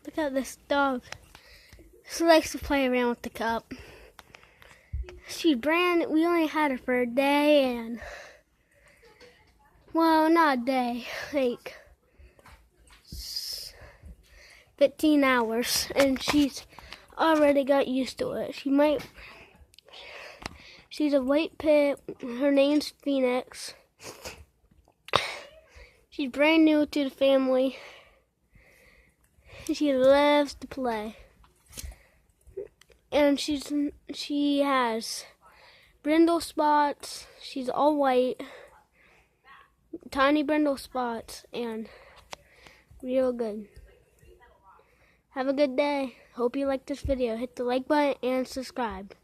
Look at this dog. She likes to play around with the cup. We only had her for a day and, well, not a day, like 15 hours, and she's already got used to it. She's a white pit. Her name's Phoenix. She's brand new to the family. She loves to play. And she has brindle spots. She's all white. Tiny brindle spots and real good. Have a good day. Hope you liked this video. Hit the like button and subscribe.